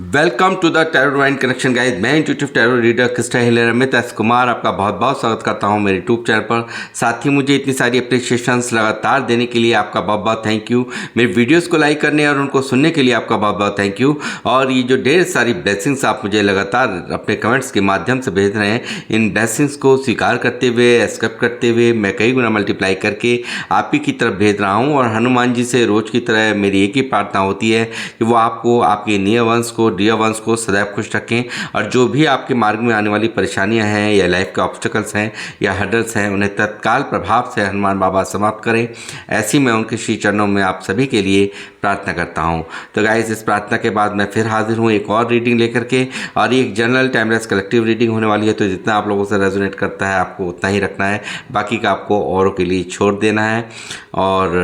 Welcome to the tarot divine connection guys. मैं intuitive tarot reader crystal healer Amit S Kumar आपका बहुत बहुत स्वागत करता हूं मेरे यूट्यूब चैनल पर। साथ ही मुझे इतनी सारी अप्रिशिएशंस लगातार देने के लिए आपका बहुत बहुत थैंक यू। मेरे वीडियोस को लाइक करने और उनको सुनने के लिए आपका बहुत बहुत थैंक यू। और ये जो ढेर सारी ब्लेसिंग्स आप मुझे लगातार अपने कमेंट्स के माध्यम से भेज रहे हैं, इन ब्लेसिंग्स को स्वीकार करते हुए, एक्सेप्ट करते हुए मैं कई गुना मल्टीप्लाई करके आप ही की तरफ भेज रहा हूँ। और हनुमान जी से रोज़ की तरह मेरी एक ही प्रार्थना होती है कि वो आपको, आपके नियर वंश को, डियर वंश को सदैव खुश रखें। और जो भी आपके मार्ग में आने वाली परेशानियां हैं या लाइफ के ऑब्स्टिकल्स हैं या हर्डल्स हैं, उन्हें तत्काल प्रभाव से हनुमान बाबा समाप्त करें। ऐसी मैं उनके श्री चरणों में आप सभी के लिए प्रार्थना करता हूं। तो गाइस, इस प्रार्थना के बाद मैं फिर हाजिर हूं एक और रीडिंग लेकर के, और ये एक जनरल टाइमलेस कलेक्टिव रीडिंग होने वाली है। तो जितना आप लोगों से रेजोनेट करता है आपको उतना ही रखना है, बाकी का आपको औरों के लिए छोड़ देना है। और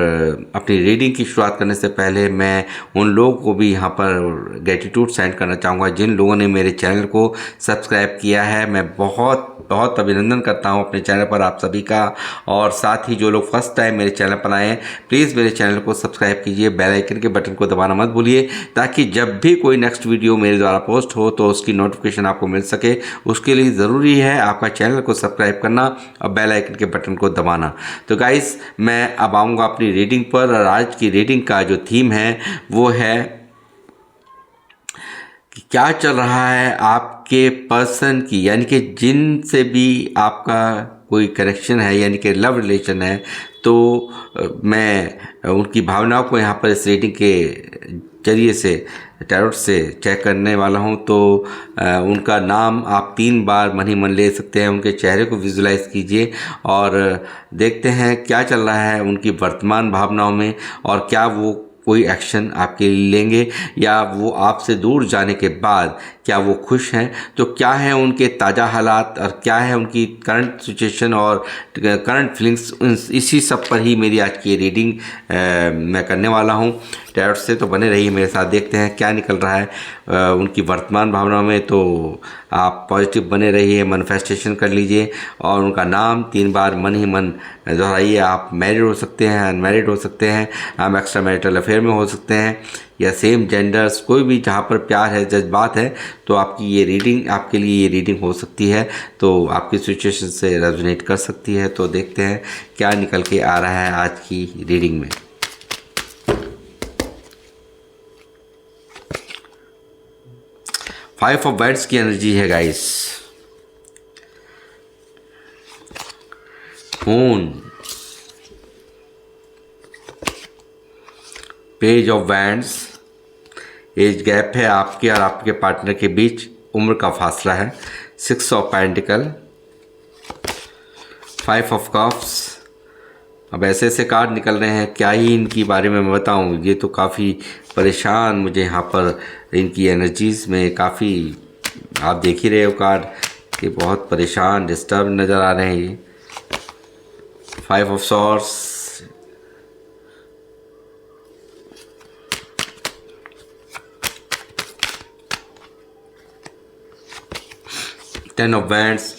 अपनी रीडिंग की शुरुआत करने से पहले मैं उन लोगों को भी यहाँ पर ग्रेटिट्यूड सेंड करना चाहूँगा जिन लोगों ने मेरे चैनल को सब्सक्राइब किया है। मैं बहुत बहुत अभिनंदन करता हूँ अपने चैनल पर आप सभी का। और साथ ही जो लोग फर्स्ट टाइम मेरे चैनल पर आए हैं, प्लीज़ मेरे चैनल को सब्सक्राइब कीजिए, बेल आइकन के बटन को दबाना मत भूलिए, ताकि जब भी कोई नेक्स्ट वीडियो मेरे द्वारा पोस्ट हो तो उसकी नोटिफिकेशन आपको मिल सके। उसके लिए ज़रूरी है आपका चैनल को सब्सक्राइब करना और बेल आइकन के बटन को दबाना। तो गाइस, मैं अब आऊँगा अपनी रीडिंग पर। और आज की रीडिंग का जो थीम है वो है कि क्या चल रहा है आपके पर्सन की, यानी कि जिन से भी आपका कोई कनेक्शन है, यानी कि लव रिलेशन है। तो मैं उनकी भावनाओं को यहाँ पर इस रीडिंग के जरिए से, टैरोट से चेक करने वाला हूँ। तो उनका नाम आप 3 बार मन ही मन ले सकते हैं। उनके चेहरे को विजुलाइज कीजिए और देखते हैं क्या चल रहा है उनकी वर्तमान भावनाओं में, और क्या वो कोई एक्शन आपके लिए लेंगे, या वो आपसे दूर जाने के बाद क्या वो खुश हैं। तो क्या है उनके ताज़ा हालात और क्या है उनकी करंट सिचुएशन और करंट फीलिंग्स, इसी सब पर ही मेरी आज की रीडिंग मैं करने वाला हूँ टैरोट से। तो बने रहिए मेरे साथ, देखते हैं क्या निकल रहा है उनकी वर्तमान भावनाओं में। तो आप पॉजिटिव बने रहिए, मैनिफेस्टेशन कर लीजिए और उनका नाम 3 बार मन ही मन दोहराइए। आप मैरिड हो सकते हैं, अनमैरिड हो सकते हैं, आप एक्स्ट्रा मैरिटल अफेयर में हो सकते हैं, या सेम जेंडर्स, कोई भी जहाँ पर प्यार है, जज्बात है, तो आपकी ये रीडिंग, आपके लिए ये रीडिंग हो सकती है। तो आपकी सिचुएशन से रेजोनेट कर सकती है। तो देखते हैं क्या निकल के आ रहा है आज की रीडिंग में। फाइव ऑफ वांड्स की एनर्जी है guys. Moon, page of wands, age gap है आपके और आपके पार्टनर के बीच, उम्र का फासला है। 6 ऑफ पेंटिकल, 5 ऑफ कप्स। अब ऐसे ऐसे कार्ड निकल रहे हैं, क्या ही इनकी बारे में मैं बताऊं। ये तो काफ़ी परेशान मुझे यहाँ पर इनकी एनर्जीज़ में काफ़ी, आप देख ही रहे हो कार्ड कि बहुत परेशान, डिस्टर्ब नज़र आ रहे हैं ये। 5 of swords, 10 of wands,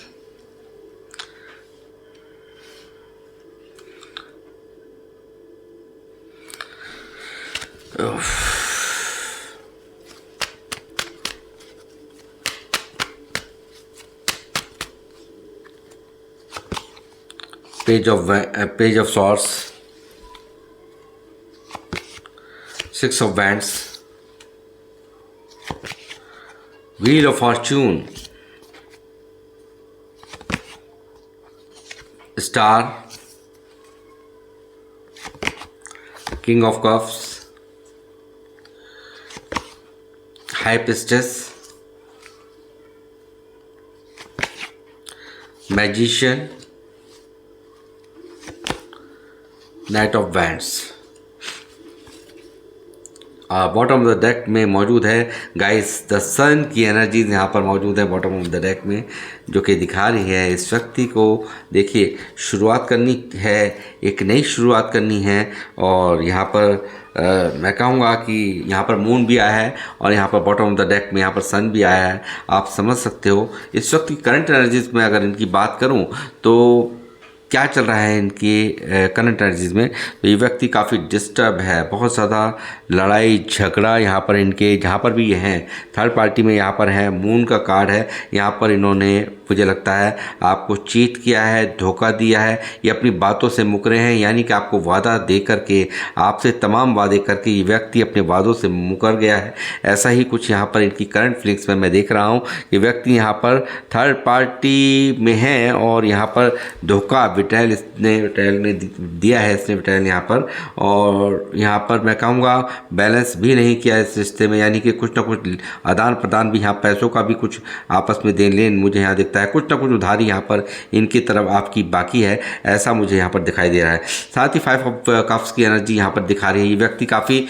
page of swords, 6 of wands, wheel of Fortune, star, king of cups, high priestess, magician, night of wands. Bottom of the deck में मौजूद है गाइस द सन की एनर्जीज यहाँ पर मौजूद है बॉटम ऑफ द डेक में, जो कि दिखा रही है इस व्यक्ति को। देखिए, शुरुआत करनी है, एक नई शुरुआत करनी है। और यहाँ पर मैं कहूँगा कि यहाँ पर मून भी आया है और यहाँ पर बॉटम ऑफ द डेक में यहाँ पर सन भी आया है। आप समझ सकते हो इस वक्त की करंट एनर्जीज में अगर इनकी बात करूँ तो क्या चल रहा है इनके करंट एनर्जीज में। तो ये व्यक्ति काफ़ी डिस्टर्ब है, बहुत ज़्यादा लड़ाई झगड़ा यहाँ पर इनके जहाँ पर भी ये हैं थर्ड पार्टी में यहाँ पर है। मून का कार्ड है, यहाँ पर इन्होंने मुझे लगता है आपको चीट किया है, धोखा दिया है, ये अपनी बातों से मुकरे हैं। यानी कि आपको वादा दे करके, आपसे तमाम वादे करके ये व्यक्ति अपने वादों से मुकर गया है। ऐसा ही कुछ यहाँ पर इनकी करंट फीलिंग्स में मैं देख रहा हूँ। ये व्यक्ति यहाँ पर थर्ड पार्टी में है और यहाँ पर धोखा बिट्रायल ने दिया है, इसने बिट्रायल यहाँ पर। और यहाँ पर मैं कहूँगा बैलेंस भी नहीं किया इस रिश्ते में, यानी कि कुछ ना कुछ आदान प्रदान भी, यहाँ पैसों का भी कुछ आपस में देन लेन मुझे यहाँ दिखता है। कुछ ना कुछ उधारी यहाँ पर इनकी तरफ आपकी बाकी है, ऐसा मुझे यहाँ पर दिखाई दे रहा है। साथ ही 5 ऑफ कप्स की एनर्जी यहाँ पर दिखा रही है। ये व्यक्ति काफ़ी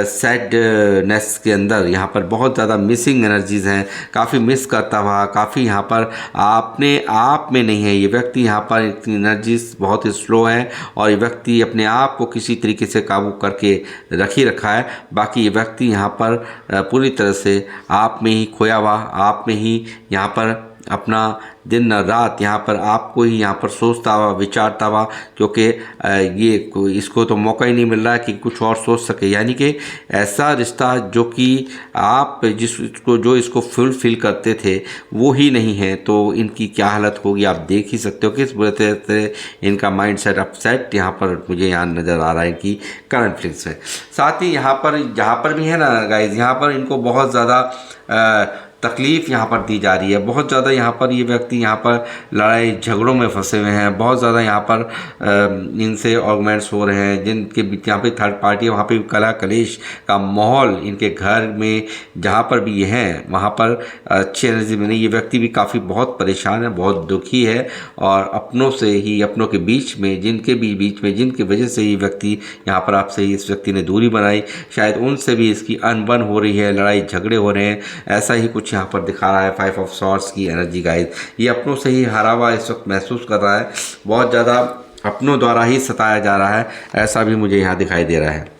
सैडनेस के अंदर यहाँ पर बहुत ज़्यादा मिसिंग एनर्जीज़ हैं, काफ़ी मिस करता हुआ, काफ़ी यहाँ पर अपने आप में नहीं है। ये व्यक्ति यहाँ पर एनर्जीज बहुत ही स्लो है और ये व्यक्ति अपने आप को किसी तरीके से काबू करके रख ही रखा है। बाकी ये व्यक्ति यहाँ पर पूरी तरह से आप में ही खोया हुआ, आप में ही यहाँ पर अपना दिन रात यहाँ पर आपको ही यहाँ पर सोचता हुआ, विचारता हुआ, क्योंकि ये इसको तो मौका ही नहीं मिल रहा है कि कुछ और सोच सके। यानी कि ऐसा रिश्ता जो कि आप जो इसको फुलफिल करते थे वो ही नहीं है, तो इनकी क्या हालत होगी आप देख ही सकते हो। किस बुरे तरह से इनका माइंड सेट अपसेट यहाँ पर मुझे यहाँ नज़र आ रहा है इनकी करंट फीलिंग्स में। साथ ही यहाँ पर जहाँ पर भी है ना गाइज, यहाँ पर इनको बहुत ज़्यादा तकलीफ़ यहाँ पर दी जा रही है। बहुत ज़्यादा यहाँ पर ये व्यक्ति यहाँ पर लड़ाई झगड़ों में फंसे हुए हैं। बहुत ज़्यादा यहाँ पर इनसे आर्गुमेंट्स हो रहे हैं, जिनके यहाँ पे थर्ड पार्टी, वहाँ पे कला कलेश का माहौल इनके घर में जहाँ पर भी ये हैं वहाँ पर अच्छी एनर्जी में नहीं। ये व्यक्ति भी काफ़ी बहुत परेशान है, बहुत दुखी है और अपनों से ही, अपनों के बीच में, जिनके भी बीच में, जिनकी वजह से ये व्यक्ति यहाँ पर आपसे ही इस व्यक्ति ने दूरी बनाई, शायद उनसे भी इसकी अनबन हो रही है, लड़ाई झगड़े हो रहे हैं। ऐसा ही कुछ यहाँ पर दिखा रहा है 5 ऑफ सॉर्ड्स की एनर्जी गाइस। ये अपनों से ही हारा हुआ इस वक्त महसूस कर रहा है, बहुत ज़्यादा अपनों द्वारा ही सताया जा रहा है, ऐसा भी मुझे यहाँ दिखाई दे रहा है।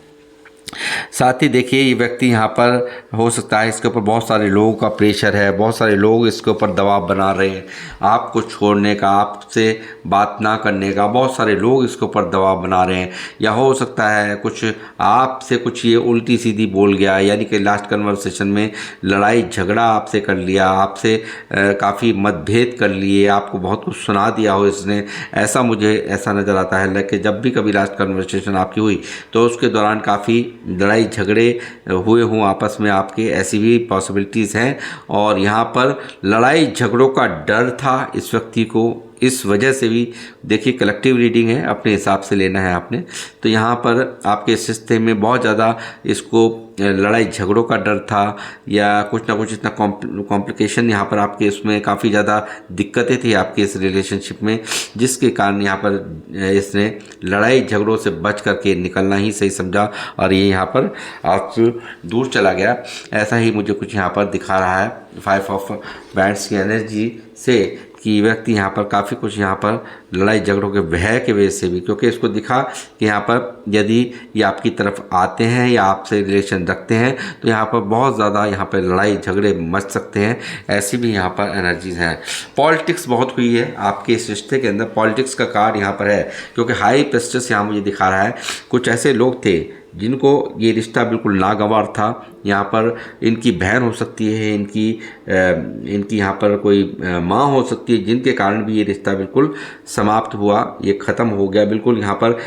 साथ ही देखिए ये व्यक्ति यहाँ पर हो सकता है इसके ऊपर बहुत सारे लोगों का प्रेशर है, बहुत सारे लोग इसके ऊपर दबाव बना रहे हैं आपको छोड़ने का, आपसे बात ना करने का। बहुत सारे लोग इसके ऊपर दबाव बना रहे हैं, या हो सकता है कुछ आपसे कुछ ये उल्टी सीधी बोल गया, यानी कि लास्ट कन्वर्सेशन में लड़ाई झगड़ा आपसे कर लिया, आपसे काफ़ी मतभेद कर लिए, आपको बहुत कुछ सुना दिया हो इसने, ऐसा मुझे ऐसा नज़र आता है। लेकिन जब भी कभी लास्ट कन्वर्सेशन आपकी हुई तो उसके दौरान काफ़ी लड़ाई झगड़े हुए हों आपस में आपके, ऐसी भी पॉसिबिलिटीज़ हैं। और यहाँ पर लड़ाई झगड़ों का डर था इस व्यक्ति को, इस वजह से भी देखिए कलेक्टिव रीडिंग है, अपने हिसाब से लेना है आपने। तो यहाँ पर आपके सिस्टम में बहुत ज़्यादा इसको लड़ाई झगड़ों का डर था, या कुछ ना कुछ इतना कॉम्प्लिकेशन यहाँ पर आपके उसमें काफ़ी ज़्यादा दिक्कतें थी आपके इस रिलेशनशिप में, जिसके कारण यहाँ पर इसने लड़ाई झगड़ों से बच करके निकलना ही सही समझा और ये यहाँ पर आपसे दूर चला गया। ऐसा ही मुझे कुछ यहाँ पर दिखा रहा है 5 ऑफ बैंड्स की एनर्जी से कि व्यक्ति यहाँ पर काफ़ी कुछ यहाँ पर लड़ाई झगड़ों के भय के वजह से भी, क्योंकि इसको दिखा कि यहाँ पर यदि ये आपकी तरफ आते हैं या आपसे रिलेशन रखते हैं तो यहाँ पर बहुत ज़्यादा यहाँ पर लड़ाई झगड़े मच सकते हैं, ऐसी भी यहाँ पर एनर्जीज हैं। पॉलिटिक्स बहुत हुई है आपके इस रिश्ते के अंदर, पॉलिटिक्स का कार्ड यहाँ पर है, क्योंकि हाई प्रेस्टिज यहाँ मुझे दिखा रहा है। कुछ ऐसे लोग थे जिनको ये रिश्ता बिल्कुल नागवार था। यहाँ पर इनकी बहन हो सकती है, इनकी यहाँ पर कोई माँ हो सकती है, जिनके कारण भी ये रिश्ता बिल्कुल समाप्त हुआ, ये ख़त्म हो गया बिल्कुल। यहाँ पर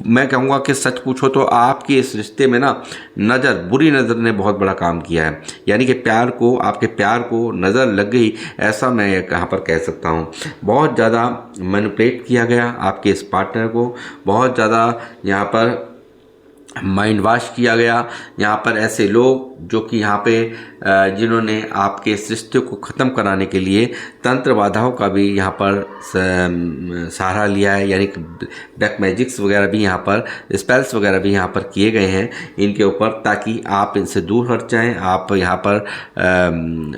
मैं कहूँगा कि सच पूछो तो आपके इस रिश्ते में ना बुरी नज़र ने बहुत बड़ा काम किया है, यानी कि आपके प्यार को नज़र लग गई, ऐसा मैं यहाँ पर कह सकता हूँ। बहुत ज़्यादा मैनिपुलेट किया गया आपके इस पार्टनर को, बहुत ज़्यादा यहाँ पर माइंड वॉश किया गया। यहाँ पर ऐसे लोग जो कि यहाँ पे जिन्होंने आपके इस रिश्ते को ख़त्म कराने के लिए तंत्र बाधाओं का भी यहाँ पर सहारा लिया है, यानी कि ब्लैक मैजिक्स वगैरह भी यहाँ पर, स्पेल्स वगैरह भी यहाँ पर किए गए हैं इनके ऊपर, ताकि आप इनसे दूर हट जाएं, आप यहाँ पर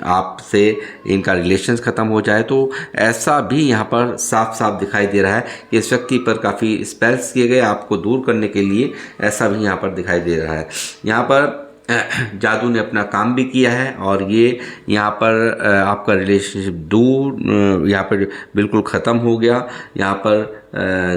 आपसे इनका रिलेशंस ख़त्म हो जाए। तो ऐसा भी यहाँ पर साफ साफ दिखाई दे रहा है कि इस व्यक्ति पर काफ़ी स्पेल्स किए गए आपको दूर करने के लिए, ऐसा भी यहाँ पर दिखाई दे रहा है। यहाँ पर जादू ने अपना काम भी किया है और ये यहाँ पर आपका रिलेशनशिप दूर यहाँ पर बिल्कुल ख़त्म हो गया, यहाँ पर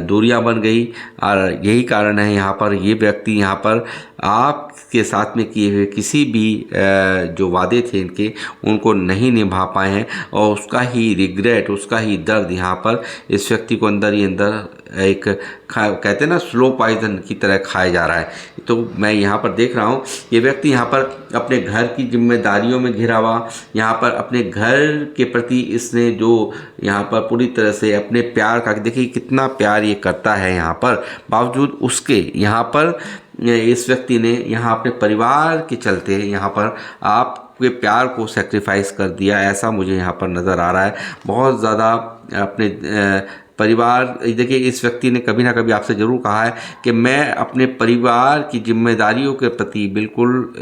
दूरियां बन गई। और यही कारण है यहाँ पर ये व्यक्ति यहाँ पर आपके साथ में किए हुए किसी भी जो वादे थे इनके, उनको नहीं निभा पाए हैं और उसका ही रिग्रेट, उसका ही दर्द यहाँ पर इस व्यक्ति को अंदर ही अंदर एक कहते हैं ना स्लो पॉइजन की तरह खाया जा रहा है। तो मैं यहाँ पर देख रहा हूँ ये व्यक्ति यहाँ पर अपने घर की जिम्मेदारियों में घिरा हुआ, यहाँ पर अपने घर के प्रति इसने जो यहाँ पर पूरी तरह से अपने प्यार का, देखिए कितना प्यार ये करता है यहाँ पर, बावजूद उसके यहाँ पर इस व्यक्ति ने यहाँ अपने परिवार के चलते यहाँ पर आपके प्यार को सेक्रीफाइस कर दिया, ऐसा मुझे यहाँ पर नज़र आ रहा है। बहुत ज़्यादा अपने परिवार, देखिए इस व्यक्ति ने कभी ना कभी आपसे ज़रूर कहा है कि मैं अपने परिवार की जिम्मेदारियों के प्रति बिल्कुल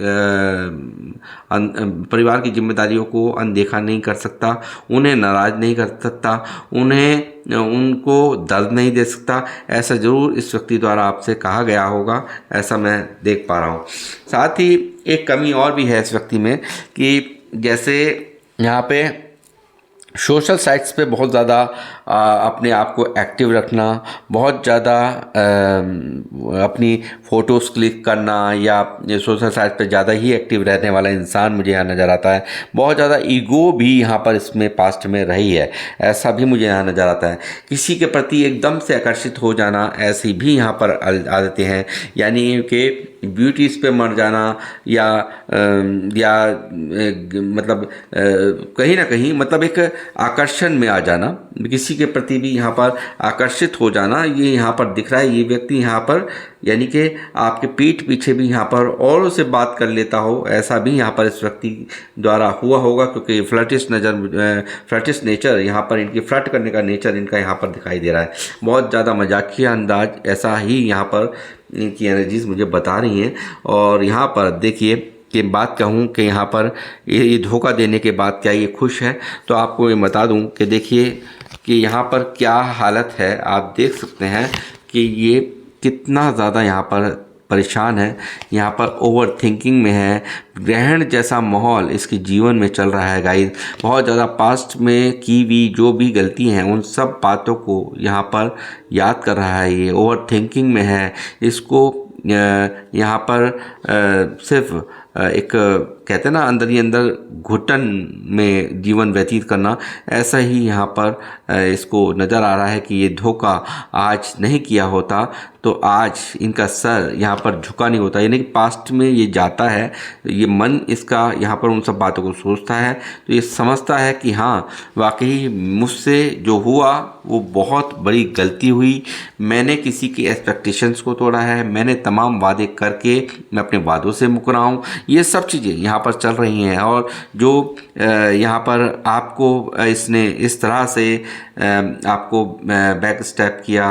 परिवार की जिम्मेदारियों को अनदेखा नहीं कर सकता, उन्हें नाराज़ नहीं कर सकता, उनको दर्द नहीं दे सकता, ऐसा ज़रूर इस व्यक्ति द्वारा आपसे कहा गया होगा, ऐसा मैं देख पा रहा हूँ। साथ ही एक कमी और भी है इस व्यक्ति में कि जैसे यहाँ पे सोशल साइट्स पे बहुत ज़्यादा अपने आप को एक्टिव रखना, बहुत ज़्यादा अपनी फ़ोटोज़ क्लिक करना या सोशल साइट पे ज़्यादा ही एक्टिव रहने वाला इंसान मुझे यहाँ नज़र आता है। बहुत ज़्यादा ईगो भी यहाँ पर इसमें पास्ट में रही है, ऐसा भी मुझे यहाँ नज़र आता है। किसी के प्रति एकदम से आकर्षित हो जाना, ऐसी भी यहाँ पर आदतें हैं, यानी कि ब्यूटीज़ पे मर जाना या मतलब कहीं ना कहीं मतलब एक आकर्षण में आ जाना, किसी के प्रति भी यहाँ पर आकर्षित हो जाना, ये यहाँ पर दिख रहा है। ये व्यक्ति यहाँ पर यानी कि आपके पीठ पीछे भी यहाँ पर औरों से बात कर लेता हो, ऐसा भी यहाँ पर इस व्यक्ति द्वारा हुआ होगा, क्योंकि फ्लर्टिश नेचर यहाँ पर, इनकी फ्लर्ट करने का नेचर इनका यहाँ पर दिखाई दे रहा है। बहुत ज़्यादा मजाकिया अंदाज, ऐसा ही यहाँ पर इनकी एनर्जीज मुझे बता रही हैं। और यहाँ पर देखिए कि बात कहूँ कि यहाँ पर ये धोखा देने के बाद क्या ये खुश है, तो आपको ये बता दूँ कि देखिए कि यहाँ पर क्या हालत है। आप देख सकते हैं कि ये कितना ज़्यादा यहाँ पर परेशान है, यहाँ पर ओवर थिंकिंग में है, ग्रहण जैसा माहौल इसके जीवन में चल रहा है गाइस। बहुत ज़्यादा पास्ट में की हुई जो भी गलती हैं उन सब बातों को यहाँ पर याद कर रहा है, ये ओवर थिंकिंग में है। इसको यहाँ पर सिर्फ एक कहते हैं ना अंदर ही अंदर घुटन में जीवन व्यतीत करना, ऐसा ही यहाँ पर इसको नज़र आ रहा है कि ये धोखा आज नहीं किया होता तो आज इनका सर यहाँ पर झुका नहीं होता। यानी कि पास्ट में ये जाता है, ये मन इसका यहाँ पर उन सब बातों को सोचता है, तो ये समझता है कि हाँ वाकई मुझसे जो हुआ वो बहुत बड़ी गलती हुई, मैंने किसी की एक्सपेक्टेशंस को तोड़ा है, मैंने तमाम वादे करके मैं अपने वादों से मुकरा हूँ। ये सब चीज़ें यहाँ पर चल रही हैं और जो यहाँ पर आपको इसने इस तरह से आपको बैक स्टेप किया,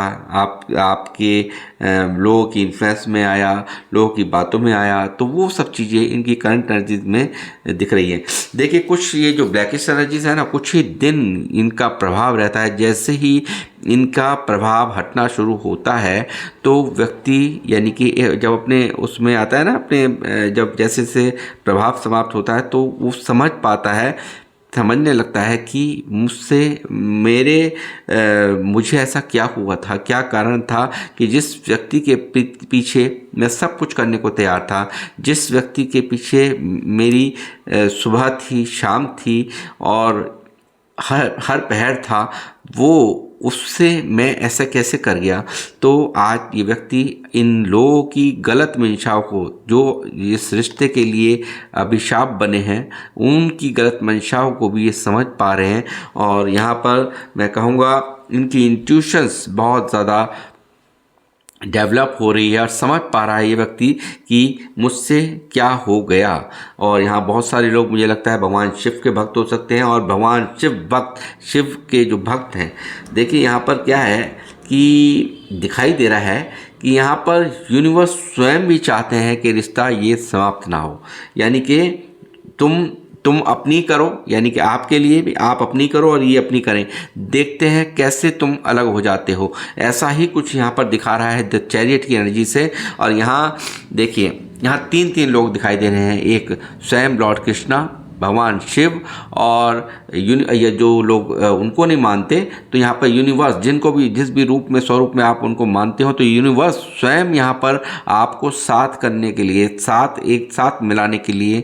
आपके लोगों की इन्फ्लुएंस में आया, लोगों की बातों में आया, तो वो सब चीज़ें इनकी करंट एनर्जीज में दिख रही हैं। देखिए कुछ ये जो ब्लैकिश एनर्जीज है ना, कुछ ही दिन इनका प्रभाव रहता है। जैसे ही इनका प्रभाव हटना शुरू होता है तो व्यक्ति यानी कि जब अपने उसमें आता है ना, अपने जब जैसे से प्रभाव समाप्त होता है तो वो समझ पाता है, समझने लगता है कि मुझे ऐसा क्या हुआ था, क्या कारण था कि जिस व्यक्ति के पीछे मैं सब कुछ करने को तैयार था, जिस व्यक्ति के पीछे मेरी सुबह थी, शाम थी और हर पहर था, वो उससे मैं ऐसा कैसे कर गया। तो आज ये व्यक्ति इन लोगों की गलत मंशाओं को, जो इस रिश्ते के लिए अभिशाप बने हैं, उनकी गलत मंशाओं को भी ये समझ पा रहे हैं। और यहाँ पर मैं कहूँगा इनकी इंट्यूशंस बहुत ज़्यादा डेवलप हो रही है और समझ पा रहा है ये व्यक्ति कि मुझसे क्या हो गया। और यहाँ बहुत सारे लोग मुझे लगता है भगवान शिव के भक्त हो सकते हैं और भगवान शिव के जो भक्त हैं, देखिए यहाँ पर क्या है कि दिखाई दे रहा है कि यहाँ पर यूनिवर्स स्वयं भी चाहते हैं कि रिश्ता ये समाप्त ना हो। यानी कि तुम अपनी करो, यानी कि आपके लिए भी आप अपनी करो और ये अपनी करें, देखते हैं कैसे तुम अलग हो जाते हो। ऐसा ही कुछ यहाँ पर दिखा रहा है द चैरियट की एनर्जी से। और यहाँ देखिए यहाँ तीन तीन लोग दिखाई दे रहे हैं, एक स्वयं लॉर्ड कृष्णा, भगवान शिव, और ये जो लोग उनको नहीं मानते तो यहाँ पर यूनिवर्स, जिनको भी जिस भी रूप में स्वरूप में आप उनको मानते हो, तो यूनिवर्स स्वयं यहाँ पर आपको साथ करने के लिए, एक साथ मिलाने के लिए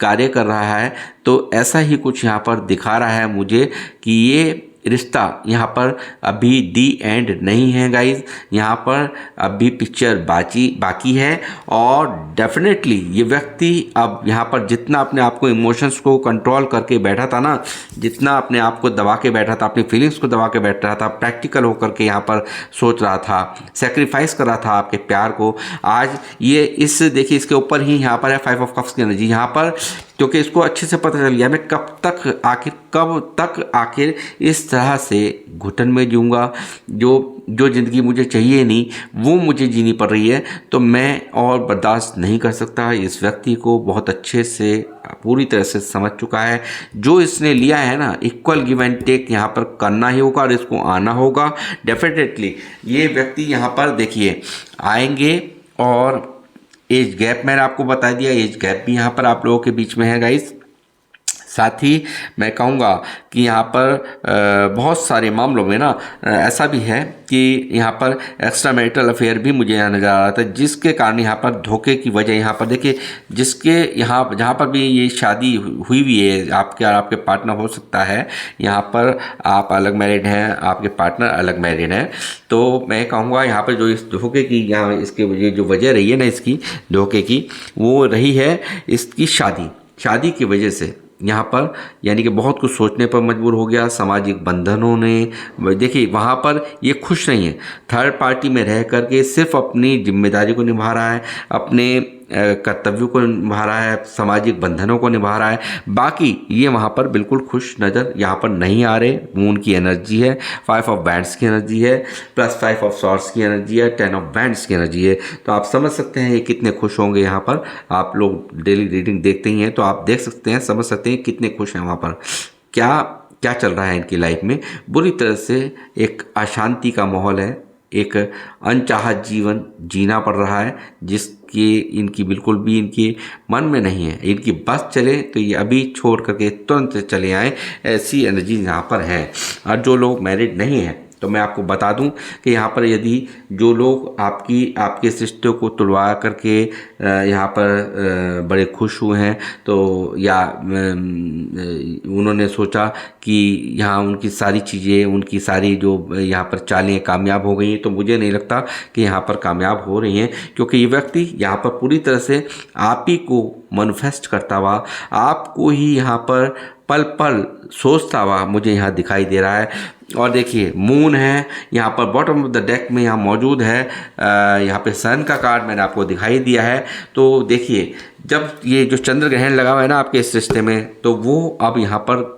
कार्य कर रहा है। तो ऐसा ही कुछ यहाँ पर दिखा रहा है मुझे कि ये रिश्ता यहाँ पर अभी दी एंड नहीं है गाइज, यहाँ पर अभी पिक्चर बाकी है। और डेफिनेटली ये व्यक्ति अब यहाँ पर जितना अपने आप को इमोशंस को कंट्रोल करके बैठा था ना, जितना अपने आप को दबा के बैठा था, अपनी फीलिंग्स को दबा के बैठ रहा था, प्रैक्टिकल होकर के यहाँ पर सोच रहा था, सेक्रीफाइस कर रहा था आपके प्यार को, आज ये इस देखिए इसके ऊपर ही यहाँ पर है 5 ऑफ कप्स की एनर्जी यहाँ पर, क्योंकि इसको अच्छे से पता चल गया मैं कब तक आखिर इस तरह से घुटन में जीऊँगा, जो ज़िंदगी मुझे चाहिए नहीं वो मुझे जीनी पड़ रही है, तो मैं और बर्दाश्त नहीं कर सकता। इस व्यक्ति को बहुत अच्छे से पूरी तरह से समझ चुका है, जो इसने लिया है ना, इक्वल गिव एंड टेक यहाँ पर करना ही होगा और इसको आना होगा डेफिनेटली। ये व्यक्ति यहाँ पर देखिए आएंगे, और एज गैप मैंने आपको बता दिया, एज गैप भी यहाँ पर आप लोगों के बीच में है गाइस। साथ ही मैं कहूँगा कि यहाँ पर बहुत सारे मामलों में ना ऐसा भी है कि यहाँ पर एक्स्ट्रा मैरिटल अफेयर भी मुझे यहाँ नज़र आ रहा था, जिसके कारण यहाँ पर धोखे की वजह यहाँ पर देखिए, जिसके यहाँ जहाँ पर भी ये शादी हुई भी है आपके और आपके पार्टनर हो सकता है, यहाँ पर आप अलग मैरिड हैं, आपके पार्टनर अलग मैरिड हैं, तो मैं कहूँगा यहाँ पर जो इस धोखे की यहाँ इसके जो वजह रही है ना इसकी धोखे की, वो रही है इसकी शादी की वजह से यहाँ पर, यानी कि बहुत कुछ सोचने पर मजबूर हो गया। सामाजिक बंधनों ने देखिए वहाँ पर ये खुश नहीं है, थर्ड पार्टी में रह करके सिर्फ अपनी जिम्मेदारी को निभा रहा है, अपने कर्तव्यों को निभा रहा है, सामाजिक बंधनों को निभा रहा है, बाकी ये वहाँ पर बिल्कुल खुश नज़र यहाँ पर नहीं आ रहे। मून की एनर्जी है, 5 ऑफ बैंड्स की एनर्जी है, प्लस 5 ऑफ सॉर्ड्स की एनर्जी है, 10 ऑफ बैंड्स की एनर्जी है, तो आप समझ सकते हैं ये कितने खुश होंगे। यहाँ पर आप लोग डेली रीडिंग देखते ही हैं तो आप देख सकते हैं, समझ सकते हैं कितने खुश हैं वहाँ पर, क्या चल रहा है इनकी लाइफ में। बुरी तरह से एक अशांति का माहौल है, एक अनचाहा जीवन जीना पड़ रहा है, जिसकी इनकी बिल्कुल भी इनके मन में नहीं है। इनकी बस चले तो ये अभी छोड़ करके तुरंत चले आएँ, ऐसी एनर्जी यहाँ पर है। और जो लोग मैरिड नहीं हैं तो मैं आपको बता दूं कि यहाँ पर यदि जो लोग आपके रिश्ते को तुड़वा करके यहाँ पर बड़े खुश हुए हैं, तो या उन्होंने सोचा कि यहाँ उनकी सारी चीज़ें, उनकी सारी जो यहाँ पर चालें कामयाब हो गई हैं, तो मुझे नहीं लगता कि यहाँ पर कामयाब हो रही हैं, क्योंकि ये व्यक्ति यहाँ पर पूरी तरह से आप ही को मैनिफेस्ट करता हुआ, आपको ही यहाँ पर पल पल सोचता हुआ मुझे यहाँ दिखाई दे रहा है। और देखिए मून है यहाँ पर बॉटम ऑफ द डेक में यहाँ मौजूद है, यहाँ पे सन का कार्ड मैंने आपको दिखाई दिया है। तो देखिए जब ये जो चंद्र ग्रहण लगा हुआ है ना आपके इस रिश्ते में, तो वो अब यहाँ पर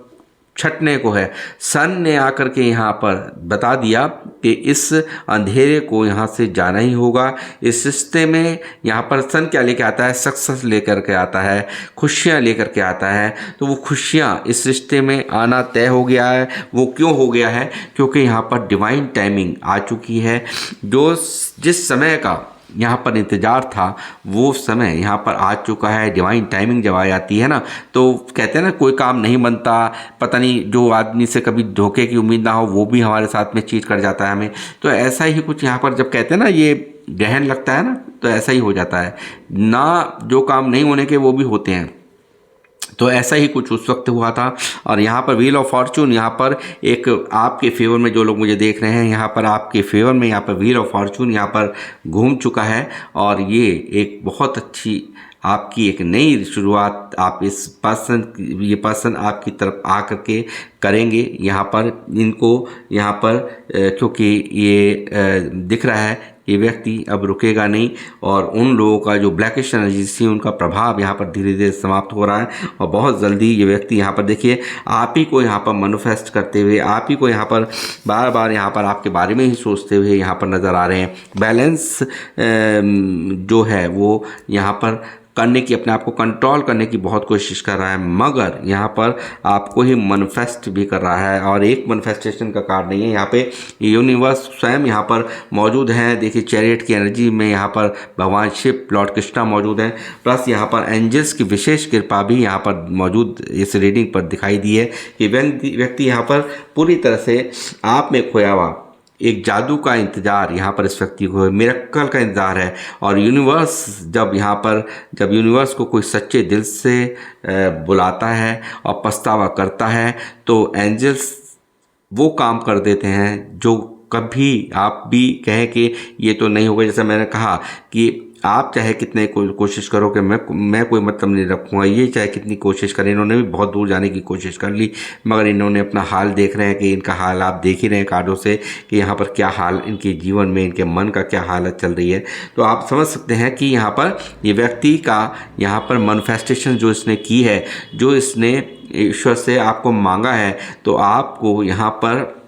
छटने को है। सन ने आकर के यहाँ पर बता दिया कि इस अंधेरे को यहाँ से जाना ही होगा। इस रिश्ते में यहाँ पर सन क्या लेकर आता है, सक्सेस लेकर के आता है, खुशियाँ लेकर के आता है। तो वो खुशियाँ इस रिश्ते में आना तय हो गया है। वो क्यों हो गया है? क्योंकि यहाँ पर डिवाइन टाइमिंग आ चुकी है। जो जिस समय का यहाँ पर इंतज़ार था वो समय यहाँ पर आ चुका है। डिवाइन टाइमिंग जब आ जाती है ना, तो कहते हैं ना कोई काम नहीं बनता, पता नहीं जो आदमी से कभी धोखे की उम्मीद ना हो वो भी हमारे साथ में चीट कर जाता है हमें। तो ऐसा ही कुछ यहाँ पर जब कहते हैं ना ये ग्रहण लगता है ना, तो ऐसा ही हो जाता है ना, जो काम नहीं होने के वो भी होते हैं। तो ऐसा ही कुछ उस वक्त हुआ था। और यहाँ पर व्हील ऑफ फॉर्चून यहाँ पर एक आपके फेवर में, जो लोग मुझे देख रहे हैं यहाँ पर आपके फेवर में यहाँ पर व्हील ऑफ फॉर्चून यहाँ पर घूम चुका है। और ये एक बहुत अच्छी आपकी एक नई शुरुआत आप इस ये पर्सन आपकी तरफ आ करके करेंगे। यहाँ पर इनको यहाँ पर क्योंकि ये दिख रहा है ये व्यक्ति अब रुकेगा नहीं, और उन लोगों का जो ब्लैकिश एनर्जी थी उनका प्रभाव यहाँ पर धीरे धीरे समाप्त हो रहा है। और बहुत जल्दी ये व्यक्ति यहाँ पर देखिए आप ही को यहाँ पर मैनिफेस्ट करते हुए, आप ही को यहाँ पर बार बार यहाँ पर आपके बारे में ही सोचते हुए यहाँ पर नज़र आ रहे हैं। बैलेंस जो है वो यहाँ पर करने की, अपने आप को कंट्रोल करने की बहुत कोशिश कर रहा है, मगर यहाँ पर आपको ही मैनिफेस्ट भी कर रहा है। और एक मैनिफेस्टेशन का कार्ड नहीं है, यहाँ पे यूनिवर्स स्वयं यहाँ पर मौजूद है। देखिए चैरियट की एनर्जी में यहाँ पर भगवान शिव, लॉर्ड कृष्णा मौजूद हैं, प्लस यहाँ पर एंजल्स की विशेष कृपा भी यहाँ पर मौजूद इस रीडिंग पर दिखाई दी है कि व्यक्ति यहाँ पर पूरी तरह से आप में खोया हुआ एक जादू का इंतज़ार यहाँ पर इस व्यक्ति को, मिरेकल का इंतज़ार है। और यूनिवर्स जब यूनिवर्स को कोई सच्चे दिल से बुलाता है और पछतावा करता है, तो एंजल्स वो काम कर देते हैं जो कभी आप भी कहें कि ये तो नहीं होगा। जैसे मैंने कहा कि आप चाहे कितने कोशिश करो कि मैं कोई मतलब नहीं रखूँगा, ये चाहे कितनी कोशिश करें, इन्होंने भी बहुत दूर जाने की कोशिश कर ली, मगर इन्होंने अपना हाल देख रहे हैं कि इनका हाल आप देख ही रहे हैं कार्डों से कि यहाँ पर क्या हाल इनके जीवन में, इनके मन का क्या हालत चल रही है। तो आप समझ सकते हैं कि यहाँ पर ये व्यक्ति का यहाँ पर मैनिफेस्टेशन जो इसने की है, जो इसने ईश्वर से आपको मांगा है, तो आपको यहाँ पर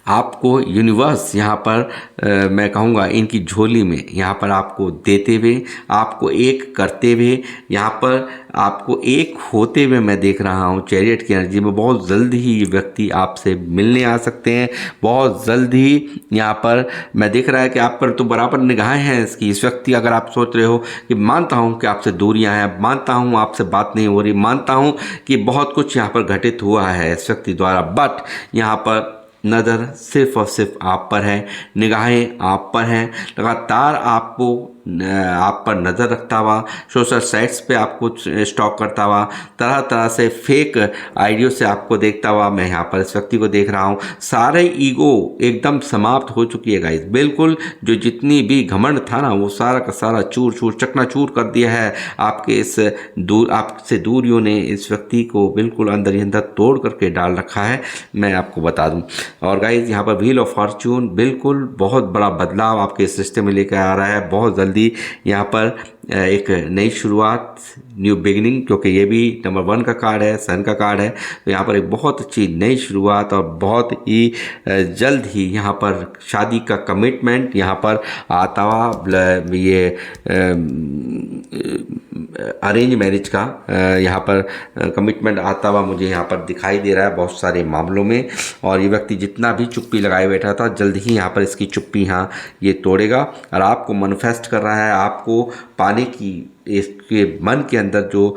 यूनिवर्स यहाँ पर मैं कहूँगा इनकी झोली में यहाँ पर आपको देते हुए, आपको एक करते हुए, यहाँ पर आपको एक होते हुए मैं देख रहा हूँ चैरियट की एनर्जी में। बहुत जल्द ही ये व्यक्ति आपसे मिलने आ सकते हैं, बहुत जल्द ही यहाँ पर मैं देख रहा है कि आप पर तो बराबर निगाहें हैं इसकी। इस व्यक्ति, अगर आप सोच रहे हो कि मानता हूँ कि आपसे दूरियाँ हैं, मानता हूँ आपसे बात नहीं हो रही, मानता हूँ कि बहुत कुछ यहाँ पर घटित हुआ है इस व्यक्ति द्वारा, बट यहाँ पर नज़र सिर्फ और सिर्फ आप पर है, निगाहें आप पर हैं, लगातार आप पर नज़र रखता हुआ, सोशल साइट्स पे आपको स्टॉक करता हुआ, तरह तरह से फेक आइडियो से आपको देखता हुआ मैं यहाँ पर इस व्यक्ति को देख रहा हूँ। सारे ईगो एकदम समाप्त हो चुकी है गाइस, बिल्कुल जो जितनी भी घमंड था ना, वो सारा का सारा चूर चूर चकनाचूर कर दिया है। आपसे दूरियों ने इस व्यक्ति को बिल्कुल अंदर ही अंदर तोड़ करके डाल रखा है, मैं आपको बता दूं। और गाइस यहाँ पर व्हील ऑफ फॉर्च्यून बिल्कुल बहुत बड़ा बदलाव आपके इस रिश्ते में लेकर आ रहा है। बहुत जल्दी यहाँ पर एक नई शुरुआत, न्यू बिगिनिंग, क्योंकि ये भी नंबर 1 का कार्ड है, सन का कार्ड है, तो यहाँ पर एक बहुत अच्छी नई शुरुआत और बहुत ही जल्द ही यहाँ पर शादी का कमिटमेंट यहाँ पर आता हुआ, ये अरेंज मैरिज का यहाँ पर कमिटमेंट आता हुआ मुझे यहाँ पर दिखाई दे रहा है बहुत सारे मामलों में। और ये व्यक्ति जितना भी चुप्पी लगाए बैठा था, जल्द ही यहाँ पर इसकी चुप्पी यहाँ ये तोड़ेगा और आपको मैनिफेस्ट कर रहा है, आपको पाने की इसके मन के अंदर जो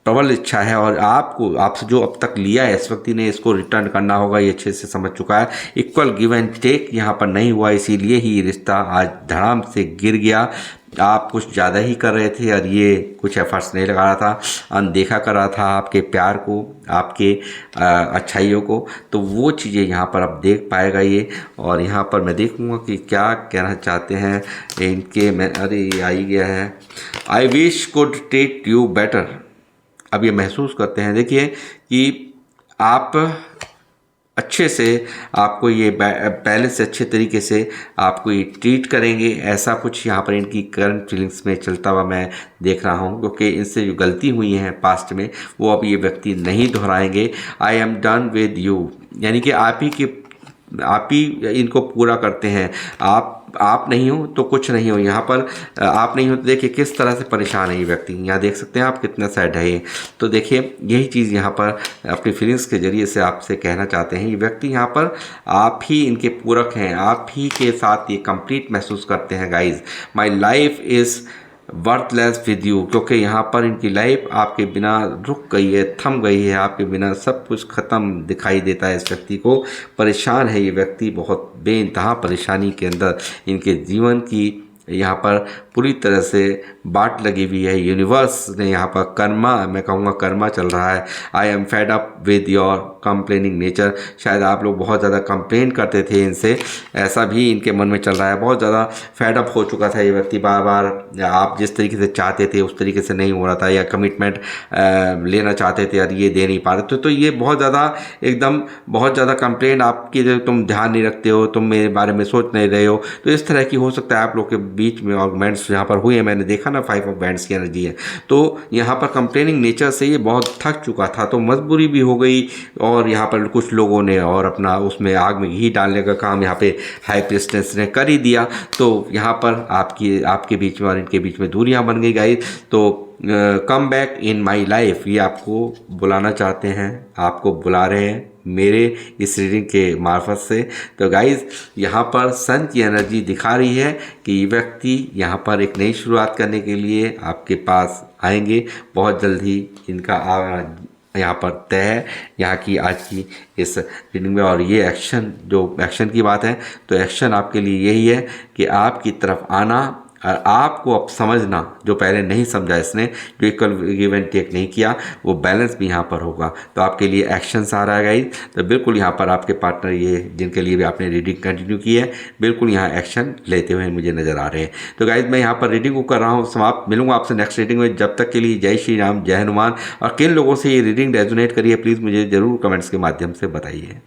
प्रबल इच्छा है, और आपसे जो अब तक लिया है इस व्यक्ति ने, इसको रिटर्न करना होगा, ये अच्छे से समझ चुका है। इक्वल गिव एंड टेक यहाँ पर नहीं हुआ, इसीलिए ही रिश्ता आज धड़ाम से गिर गया। आप कुछ ज़्यादा ही कर रहे थे और ये कुछ एफर्ट्स नहीं लगा रहा था, अनदेखा कर रहा था आपके प्यार को, आपके अच्छाइयों को, तो वो चीज़ें यहाँ पर अब देख पाएगा ये। और यहाँ पर मैं देखूँगा कि क्या कहना चाहते हैं इनके। अरे ये आ ही गया है, I wish could treat you better. अब ये महसूस करते हैं, देखिए कि आप अच्छे से, आपको ये पहले से अच्छे तरीके से आपको ये ट्रीट करेंगे, ऐसा कुछ यहाँ पर इनकी करंट फीलिंग्स में चलता हुआ मैं देख रहा हूँ। क्योंकि इनसे जो गलती हुई है पास्ट में, वो अब ये व्यक्ति नहीं दोहराएंगे। I am done with you, यानी कि आप ही इनको पूरा करते हैं। आप नहीं हो तो कुछ नहीं हो, यहाँ पर आप नहीं हो तो देखिए किस तरह से परेशान है ये व्यक्ति। यहाँ देख सकते हैं आप कितना सैड है ये। तो देखिए यही चीज़ यहाँ पर अपनी फीलिंग्स के ज़रिए से आपसे कहना चाहते हैं। ये व्यक्ति यहाँ पर आप ही इनके पूरक हैं, आप ही के साथ ये कंप्लीट महसूस करते हैं guys. My life is worthless with you, क्योंकि यहाँ पर इनकी लाइफ आपके बिना रुक गई है, थम गई है, आपके बिना सब कुछ ख़त्म दिखाई देता है। इस व्यक्ति को परेशान है ये व्यक्ति, बहुत बेइंतहा परेशानी के अंदर इनके जीवन की यहाँ पर पूरी तरह से बाट लगी हुई है। यूनिवर्स ने यहाँ पर कर्मा, मैं कहूँगा कर्मा चल रहा है। I am fed up with your complaining nature, शायद आप लोग बहुत ज़्यादा कंप्लेन करते थे इनसे, ऐसा भी इनके मन में चल रहा है। बहुत ज़्यादा फेड अप हो चुका था ये व्यक्ति, बार बार आप जिस तरीके से चाहते थे उस तरीके से नहीं हो रहा था, या कमिटमेंट लेना चाहते थे और ये दे नहीं पा रहे थे। तो ये बहुत ज़्यादा एकदम बहुत ज़्यादा कंप्लेन आपकी, तुम ध्यान नहीं रखते हो, तुम मेरे बारे में सोच नहीं रहे हो, तो इस तरह की हो सकता है आप लोग के बीच में आर्गुमेंट्स यहाँ पर हुए, मैंने देखा ना 5 ऑफ बैंड्स की एनर्जी है, तो यहाँ पर कंप्लेनिंग नेचर से ये बहुत थक चुका था, तो मजबूरी भी हो गई। और यहाँ पर कुछ लोगों ने और अपना उसमें आग में घी डालने का काम यहाँ पे हाई प्रिस्टेस ने कर ही दिया। तो यहाँ पर आपके बीच में और इनके बीच में दूरियाँ बन गई गाइस। तो come back in my life ये आपको बुलाना चाहते हैं, आपको बुला रहे हैं मेरे इस रीडिंग के मार्फत से। तो गाइज यहाँ पर सन की एनर्जी दिखा रही है कि ये व्यक्ति यहाँ पर एक नई शुरुआत करने के लिए आपके पास आएंगे बहुत जल्द ही। इनका यहाँ पर तय है यहाँ की आज की इस रीडिंग में। और ये एक्शन, जो एक्शन की बात है, तो एक्शन आपके लिए यही है कि आपकी तरफ आना और आपको अब समझना, जो पहले नहीं समझा इसने, जो इक्वल गिव एंड टेक नहीं किया, वो बैलेंस भी यहाँ पर होगा। तो आपके लिए एक्शन आ रहा है गाइज। तो बिल्कुल यहाँ पर आपके पार्टनर, ये जिनके लिए भी आपने रीडिंग कंटिन्यू की है, बिल्कुल यहाँ एक्शन लेते हुए मुझे नज़र आ रहे हैं। तो गाइज मैं यहाँ पर रीडिंग को कर रहा हूँ समाप्त। मिलूंगा आपसे नेक्स्ट रीडिंग में। जब तक के लिए जय श्री राम, जय हनुमान। और किन लोगों से ये रीडिंग रेजोनेट करी है प्लीज़ मुझे ज़रूर कमेंट्स के माध्यम से बताइए।